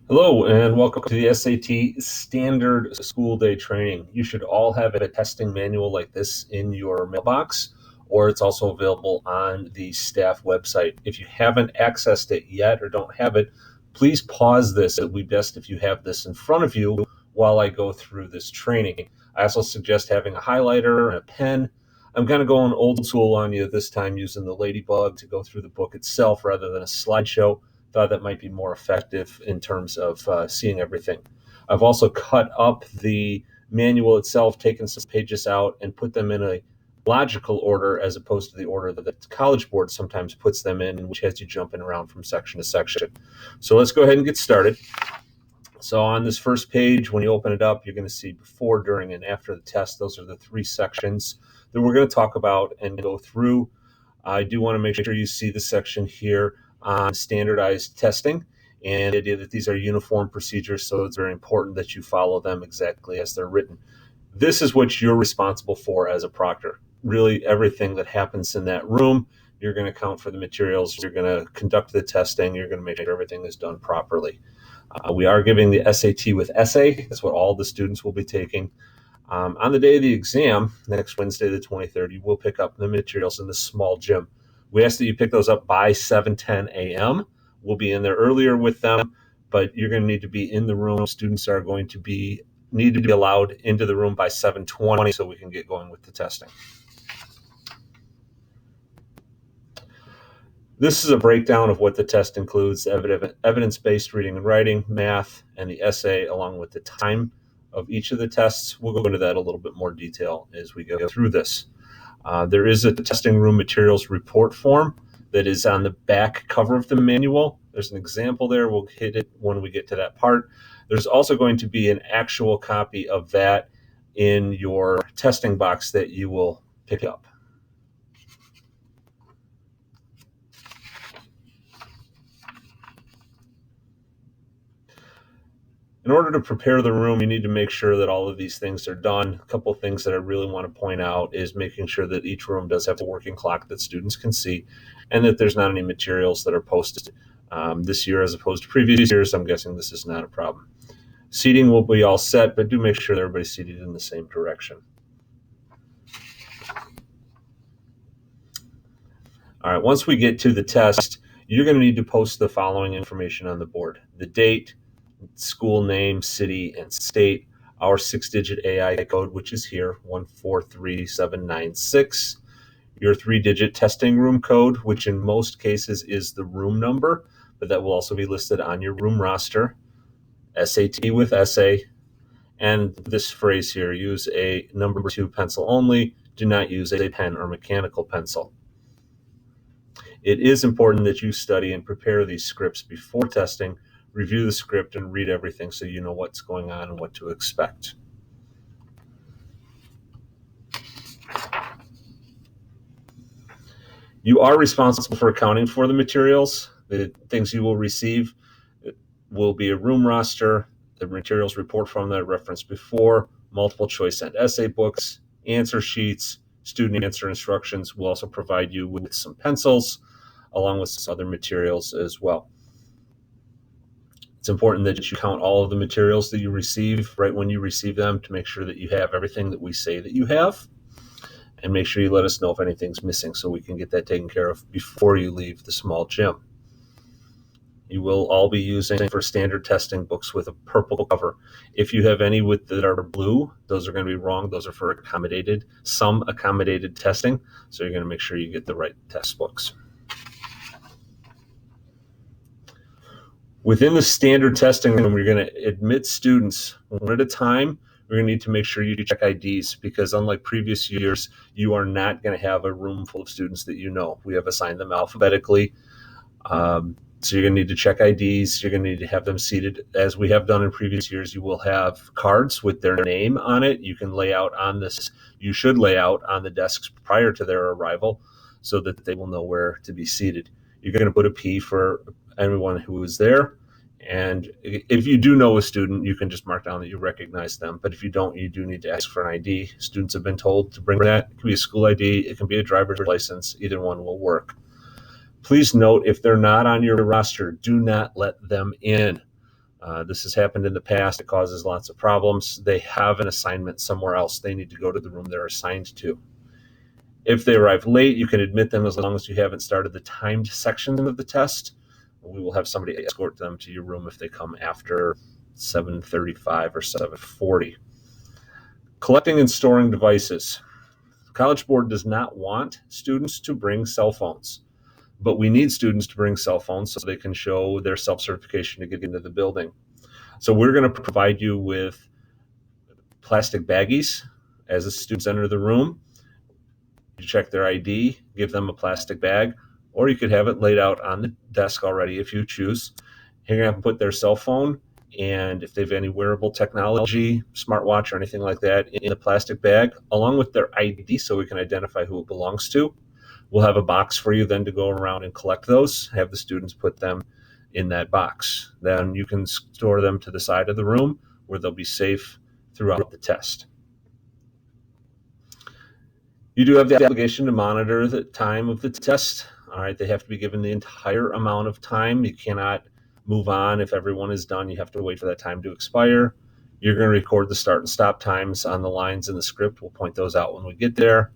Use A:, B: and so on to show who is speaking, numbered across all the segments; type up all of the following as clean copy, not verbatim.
A: Hello and welcome to the SAT Standard School Day Training. You should all have a testing manual like this in your mailbox, or it's also available on the staff website. If you haven't accessed it yet or don't have it, please pause this. It would be best if you have this in front of you while I go through this training. I also suggest having a highlighter and a pen. I'm kind of going old school on you this time using the Ladybug to go through the book itself rather than a slideshow. Thought that might be more effective in terms of seeing everything. I've also cut up the manual itself, taken some pages out, and put them in a logical order as opposed to the order that the College Board sometimes puts them in, which has you jumping around from section to section. So let's go ahead and get started. So on this first page, when you open it up, you're going to see before, during, and after the test. Those are the three sections that we're going to talk about and go through. I do want to make sure you see the section here on standardized testing and the idea that these are uniform procedures, so it's very important that you follow them exactly as they're written. This is what you're responsible for as a proctor. Really, everything that happens in that room, you're going to account for the materials, you're going to conduct the testing, you're going to make sure everything is done properly. We are giving the SAT with essay. That's what all the students will be taking. On the day of the exam, next Wednesday, the 23rd, you will pick up the materials in the small gym. We ask that you pick those up by 7:10 a.m. We'll be in there earlier with them, but you're going to need to be in the room. Students are going to need to be allowed into the room by 7:20 so we can get going with the testing. This is a breakdown of what the test includes: evidence-based reading and writing, math, and the essay, along with the time of each of the tests. We'll go into that a little bit more detail as we go through this. There is a testing room materials report form that is on the back cover of the manual. There's an example there. We'll hit it when we get to that part. There's also going to be an actual copy of that in your testing box that you will pick up. In order to prepare the room, you need to make sure that all of these things are done. A couple of things that I really want to point out is making sure that each room does have a working clock that students can see, and that there's not any materials that are posted this year as opposed to previous years. I'm guessing this is not a problem. Seating will be all set, but do make sure that everybody's seated in the same direction. All right, once we get to the test, you're going to need to post the following information on the board: the date, school name, city, and state, our 6-digit AI code, which is here, 143796, your 3-digit testing room code, which in most cases is the room number, but that will also be listed on your room roster, SAT with essay, and this phrase here: use a number 2 pencil only, do not use a pen or mechanical pencil. It is important that you study and prepare these scripts before testing. Review the script and read everything so you know what's going on and what to expect. You are responsible for accounting for the materials. The things you will receive will be a room roster, the materials report from that I referenced before, multiple choice and essay books, answer sheets, student answer instructions. We'll also provide you with some pencils along with some other materials as well. It's important that you count all of the materials that you receive right when you receive them to make sure that you have everything that we say that you have, and make sure you let us know if anything's missing so we can get that taken care of before you leave the small gym. You will all be using for standard testing books with a purple cover. If you have any that are blue, those are going to be wrong. Those are for some accommodated testing, so you're going to make sure you get the right test books. Within the standard testing room, we're going to admit students one at a time. We're going to need to make sure you check IDs, because unlike previous years, you are not going to have a room full of students that you know. We have assigned them alphabetically. So you're going to need to check IDs. You're going to need to have them seated. As we have done in previous years, you will have cards with their name on it. You should lay out on the desks prior to their arrival so that they will know where to be seated. You're going to put a P for everyone who is there. And if you do know a student, you can just mark down that you recognize them. But if you don't, you do need to ask for an ID. Students have been told to bring that. It can be a school ID. It can be a driver's license. Either one will work. Please note, if they're not on your roster, do not let them in. This has happened in the past. It causes lots of problems. They have an assignment somewhere else. They need to go to the room they're assigned to. If they arrive late, you can admit them as long as you haven't started the timed section of the test. We will have somebody escort them to your room if they come after 7:35 or 7:40. Collecting and storing devices. The College Board does not want students to bring cell phones, but we need students to bring cell phones so they can show their self-certification to get into the building. So we're going to provide you with plastic baggies as the students enter the room. You check their ID, give them a plastic bag, or you could have it laid out on the desk already if you choose. You're going to have to put their cell phone, and if they have any wearable technology, smartwatch or anything like that, in the plastic bag, along with their ID so we can identify who it belongs to. We'll have a box for you then to go around and collect those, have the students put them in that box. Then you can store them to the side of the room where they'll be safe throughout the test. You do have the obligation to monitor the time of the test. All right, they have to be given the entire amount of time. You cannot move on if everyone is done. You have to wait for that time to expire. You're going to record the start and stop times on the lines in the script. We'll point those out when we get there.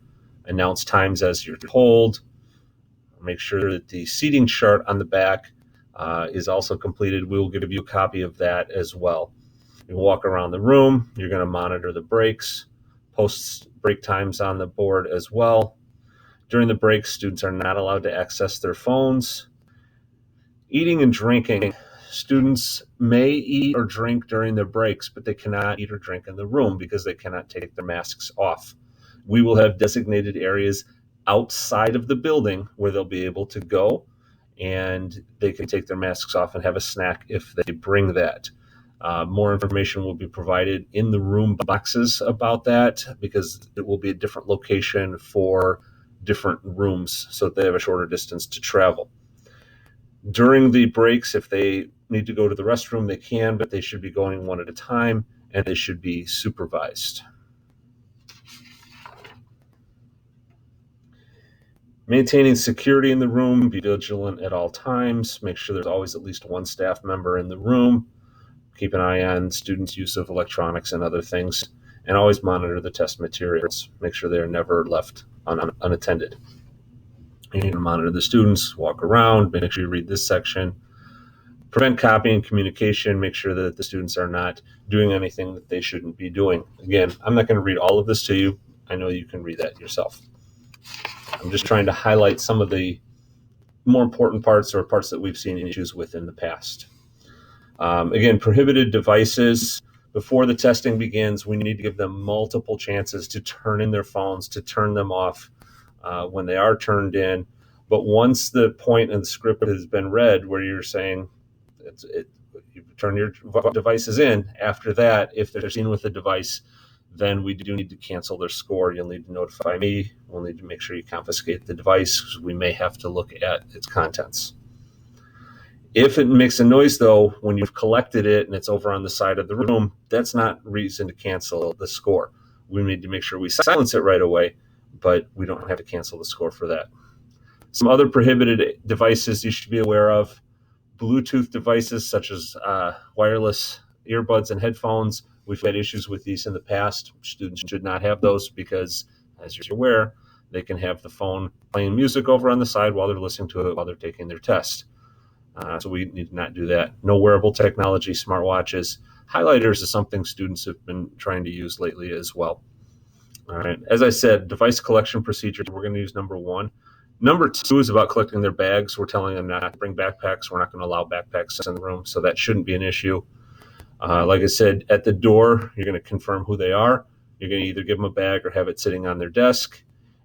A: Announce times as you're told. Make sure that the seating chart on the back is also completed. We will give you a copy of that as well. You walk around the room. You're going to monitor the breaks, post break times on the board as well. During the breaks, students are not allowed to access their phones. Eating and drinking. Students may eat or drink during their breaks, but they cannot eat or drink in the room because they cannot take their masks off. We will have designated areas outside of the building where they'll be able to go, and they can take their masks off and have a snack if they bring that. More information will be provided in the room boxes about that because it will be a different location for different rooms so that they have a shorter distance to travel. During the breaks, if they need to go to the restroom, they can, but they should be going one at a time and they should be supervised. Maintaining security in the room, be vigilant at all times. Make sure there's always at least one staff member in the room. Keep an eye on students' use of electronics and other things, and always monitor the test materials. Make sure they're never left unattended. You need to monitor the students, walk around, make sure you read this section. Prevent copying and communication. Make sure that the students are not doing anything that they shouldn't be doing. Again, I'm not going to read all of this to you. I know you can read that yourself. I'm just trying to highlight some of the more important parts or parts that we've seen issues with in the past. Again, prohibited devices. Before the testing begins, we need to give them multiple chances to turn in their phones, to turn them off when they are turned in. But once the point in the script has been read where you're saying you turn your devices in, after that, if they're seen with the device, then we do need to cancel their score. You'll need to notify me. We'll need to make sure you confiscate the device because we may have to look at its contents. If it makes a noise, though, when you've collected it and it's over on the side of the room, that's not reason to cancel the score. We need to make sure we silence it right away, but we don't have to cancel the score for that. Some other prohibited devices you should be aware of. Bluetooth devices such as wireless earbuds and headphones. We've had issues with these in the past. Students should not have those because, as you're aware, they can have the phone playing music over on the side while they're listening to it while they're taking their test. So we need to not do that. No wearable technology, smartwatches. Highlighters is something students have been trying to use lately as well. All right. As I said, device collection procedures, we're going to use number 1. Number 2 is about collecting their bags. We're telling them not to bring backpacks. We're not going to allow backpacks in the room, so that shouldn't be an issue. Like I said, at the door, you're going to confirm who they are. You're going to either give them a bag or have it sitting on their desk,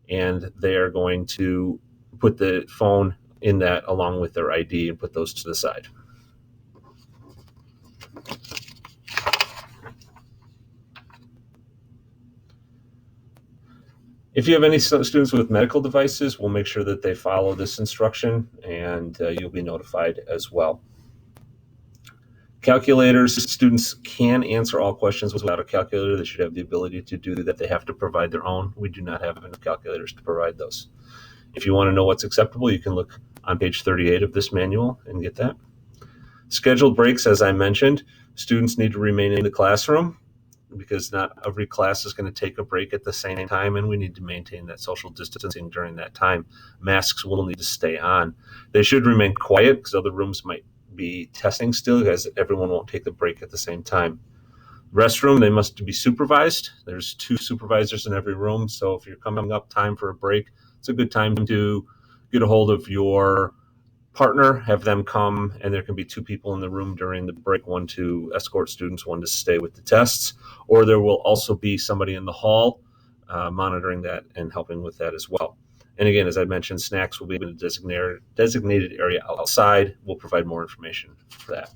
A: and they are going to put the phone in that along with their ID and put those to the side. If you have any students with medical devices, we'll make sure that they follow this instruction, and you'll be notified as well. Calculators, students can answer all questions without a calculator. They should have the ability to do that. They have to provide their own. We do not have enough calculators to provide those. If you want to know what's acceptable, you can look on page 38 of this manual and get that. Scheduled breaks, as I mentioned, students need to remain in the classroom because not every class is going to take a break at the same time, and we need to maintain that social distancing during that time. Masks will need to stay on. They should remain quiet because other rooms might be testing still, as everyone won't take the break at the same time. Restroom, they must be supervised. There's 2 supervisors in every room, so if you're coming up time for a break, it's a good time to get a hold of your partner, have them come, and there can be 2 people in the room during the break, one to escort students, one to stay with the tests, or there will also be somebody in the hall monitoring that and helping with that as well. And again, as I mentioned, snacks will be in a designated area outside. We'll provide more information for that.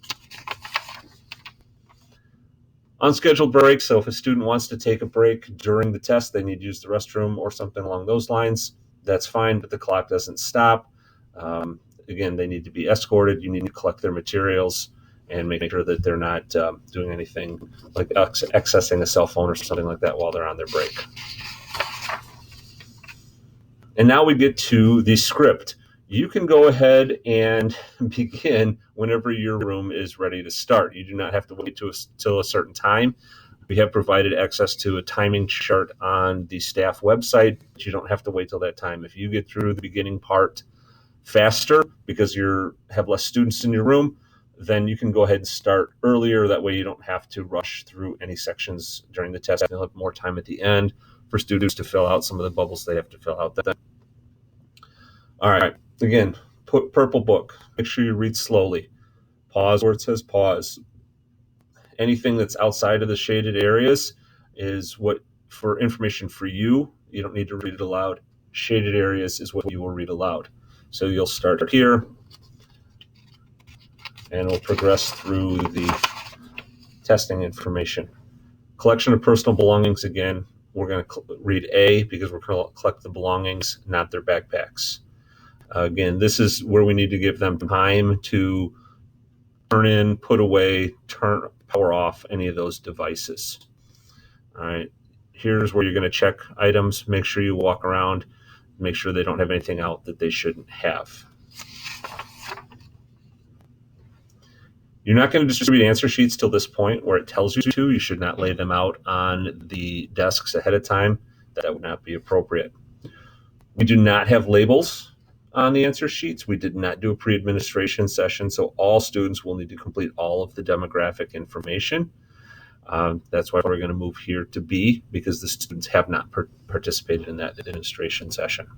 A: Unscheduled breaks, so if a student wants to take a break during the test, they need to use the restroom or something along those lines, that's fine, but the clock doesn't stop. Again, they need to be escorted. You need to collect their materials and make sure that they're not doing anything like accessing a cell phone or something like that while they're on their break. And now we get to the script. You can go ahead and begin whenever your room is ready to start. You do not have to wait till a certain time. We have provided access to a timing chart on the staff website, but you don't have to wait till that time. If you get through the beginning part faster because you have less students in your room, then you can go ahead and start earlier. That way you don't have to rush through any sections during the test. You'll have more time at the end for students to fill out some of the bubbles they have to fill out then. All right, again, put purple book. Make sure you read slowly. Pause where it says pause. Anything that's outside of the shaded areas is what, for information for you, you don't need to read it aloud. Shaded areas is what you will read aloud. So you'll start here, and we'll progress through the testing information. Collection of personal belongings, again, we're going to read A because we're going to collect the belongings, not their backpacks. Again, this is where we need to give them time to turn in, put away, power off any of those devices. All right, here's where you're going to check items. Make sure you walk around, make sure they don't have anything out that they shouldn't have. You're not going to distribute answer sheets till this point where it tells you to. You should not lay them out on the desks ahead of time. That would not be appropriate. We do not have labels on the answer sheets. We did not do a pre-administration session, so all students will need to complete all of the demographic information. That's why we're going to move here to B, because the students have not participated in that administration session.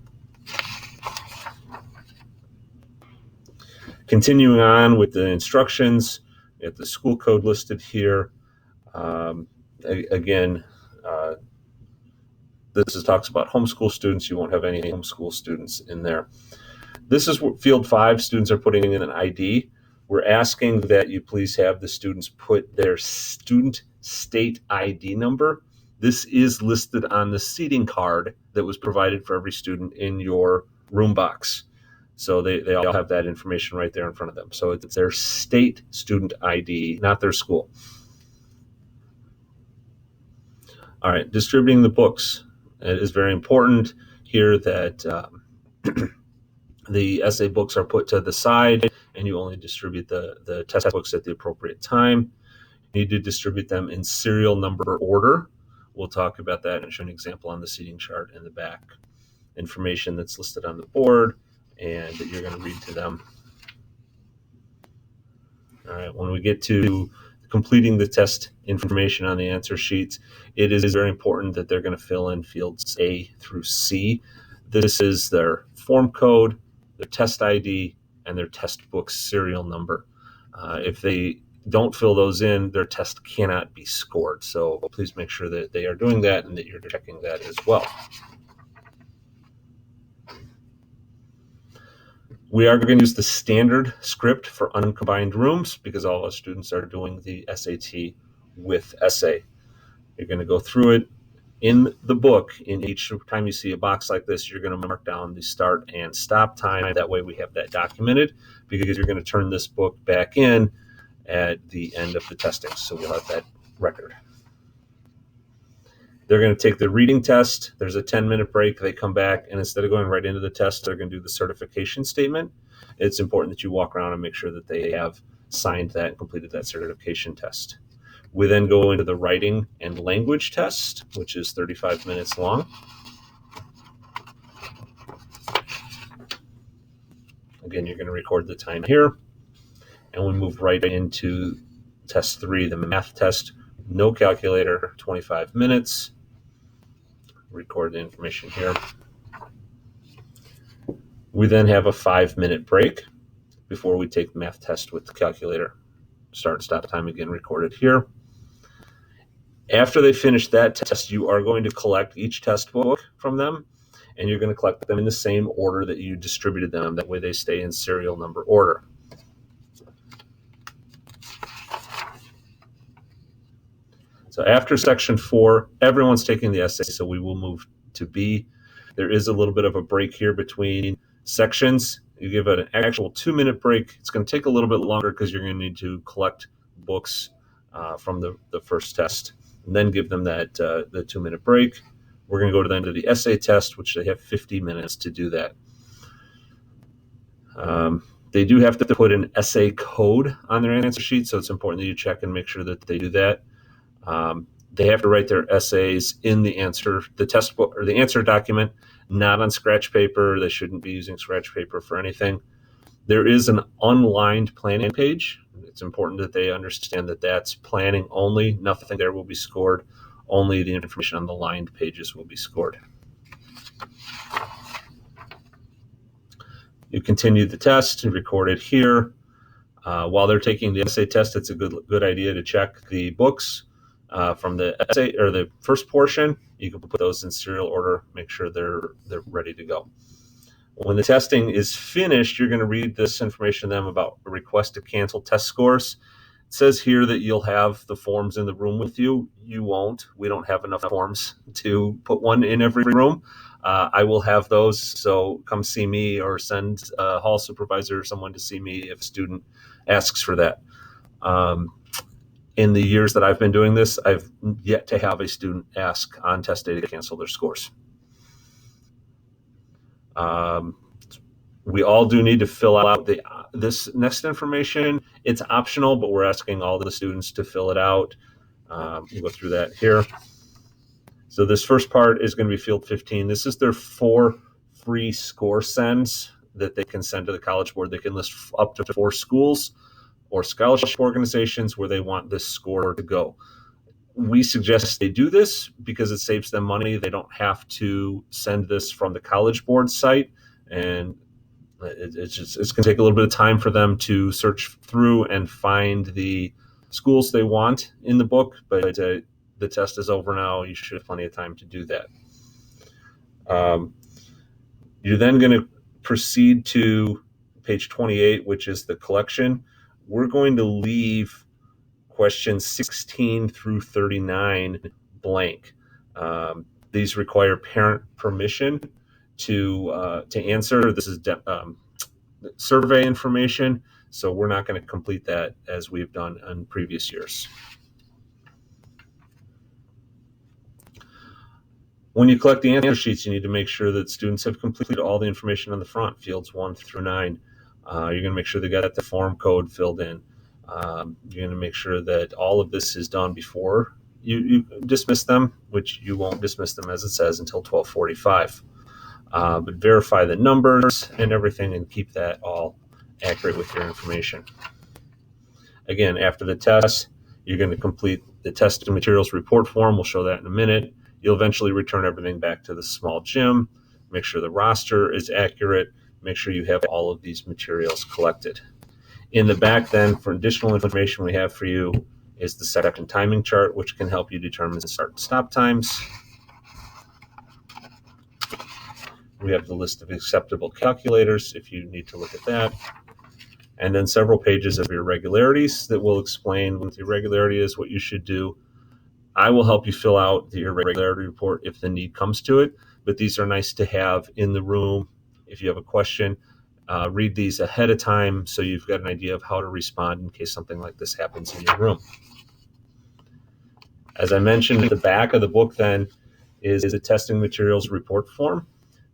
A: Continuing on with the instructions, we have the school code listed here. Again, this talks about homeschool students. You won't have any homeschool students in there. This is field 5. Students are putting in an ID. We're asking that you please have the students put their student state ID number. This is listed on the seating card that was provided for every student in your room box. So they all have that information right there in front of them. So it's their state student ID, not their school. All right, distributing the books. It is very important here that the essay books are put to the side and you only distribute the test books at the appropriate time. You need to distribute them in serial number order. We'll talk about that and show an example on the seating chart in the back. Information that's listed on the board and that you're going to read to them. All right, when we get to completing the test information on the answer sheets, it is very important that they're going to fill in fields A through C. This is their form code, their test ID, and their test book serial number. If they don't fill those in, their test cannot be scored. So please make sure that they are doing that and that you're checking that as well. We are going to use the standard script for uncombined rooms because all our students are doing the SAT with essay. You're going to go through it in the book. In each time you see a box like this, you're going to mark down the start and stop time. That way we have that documented because you're going to turn this book back in at the end of the testing. So we'll have that record. They're going to take the reading test. There's a 10-minute break. They come back, and instead of going right into the test, they're going to do the certification statement. It's important that you walk around and make sure that they have signed that and completed that certification test. We then go into the writing and language test, which is 35 minutes long. Again, you're going to record the time here. And we move right into test 3, the math test. No calculator, 25 minutes. Record the information here. We then have a 5-minute break before we take the math test with the calculator. Start and stop time again recorded here. After they finish that test, you are going to collect each test book from them, and you're going to collect them in the same order that you distributed them. That way they stay in serial number order. So after section 4, everyone's taking the essay, so we will move to B. There is a little bit of a break here between sections. You give it an actual 2-minute break. It's going to take a little bit longer because you're going to need to collect books from the first test, and then give them that the 2-minute break. We're going to go to the end of the essay test, which they have 50 minutes to do that. They do have to put an essay code on their answer sheet, so it's important that you check and make sure that they do that. They have to write their essays in the test book or the answer document, not on scratch paper. They shouldn't be using scratch paper for anything. There is an unlined planning page. It's important that they understand that that's planning only. Nothing there will be scored. Only the information on the lined pages will be scored. You continue the test and record it here. While they're taking the essay test, it's a good idea to check the books from the essay or the first portion. You can put those in serial order, make sure they're ready to go. When the testing is finished, you're going to read this information to them about a request to cancel test scores. It says here that you'll have the forms in the room with you. You won't. We don't have enough forms to put one in every room. I will have those, so come see me or send a hall supervisor or someone to see me if a student asks for that. In the years that I've been doing this, I've yet to have a student ask on test day to cancel their scores. We all do need to fill out this next information. It's optional, but we're asking all the students to fill it out. We'll go through that here. So this first part is going to be field 15. This is their 4 free score sends that they can send to the College Board. They can list up to 4 schools or scholarship organizations where they want this score to go. We suggest they do this because it saves them money. They don't have to send this from the College Board site, and it's going to take a little bit of time for them to search through and find the schools they want in the book, but the test is over now. You should have plenty of time to do that. You're then going to proceed to page 28, which is the collection. We're going to leave questions 16 through 39 blank. These require parent permission to answer. This is survey information, so we're not going to complete that as we've done in previous years. When you collect the answer sheets, you need to make sure that students have completed all the information on the front, fields 1 through 9. You're going to make sure they got the form code filled in. You're going to make sure that all of this is done before you dismiss them, which you won't dismiss them, as it says, until 12:45. But verify the numbers and everything and keep that all accurate with your information. Again, after the test, you're going to complete the test and materials report form. We'll show that in a minute. You'll eventually return everything back to the small gym. Make sure the roster is accurate. Make sure you have all of these materials collected. In the back then, for additional information we have for you is the second timing chart, which can help you determine the start and stop times. We have the list of acceptable calculators if you need to look at that. And then several pages of irregularities that will explain what the irregularity is, what you should do. I will help you fill out the irregularity report if the need comes to it, but these are nice to have in the room. If you have a question, read these ahead of time so you've got an idea of how to respond in case something like this happens in your room. As I mentioned, at the back of the book then is the testing materials report form.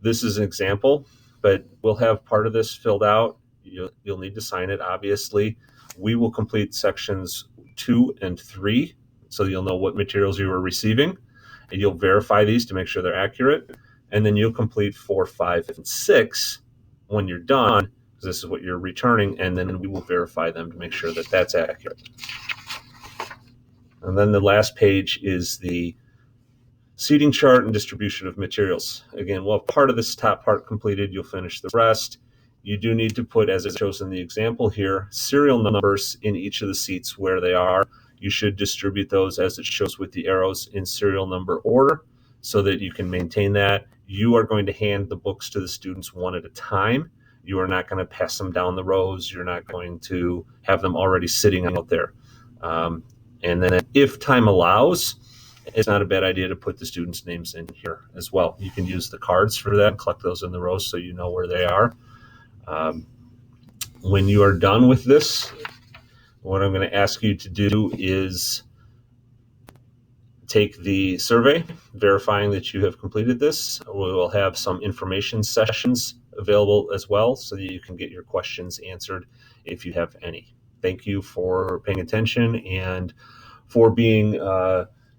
A: This is an example, but we'll have part of this filled out. You'll need to sign it, obviously. We will complete sections 2 and 3, so you'll know what materials you are receiving, and you'll verify these to make sure they're accurate. And then you'll complete 4, 5, and 6 when you're done, because this is what you're returning, and then we will verify them to make sure that that's accurate. And then the last page is the seating chart and distribution of materials. Again, well, part of this top part completed, you'll finish the rest. You do need to put, as it shows in the example here, serial numbers in each of the seats where they are. You should distribute those as it shows with the arrows in serial number order so that you can maintain that. You are going to hand the books to the students one at a time. You are not going to pass them down the rows. You're not going to have them already sitting out there. And then if time allows, it's not a bad idea to put the students' names in here as well. You can use the cards for that and collect those in the rows so you know where they are. When you are done with this, what I'm going to ask you to do is take the survey, verifying that you have completed this. We will have some information sessions available as well so that you can get your questions answered if you have any. Thank you for paying attention and for being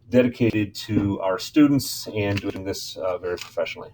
A: dedicated to our students and doing this very professionally.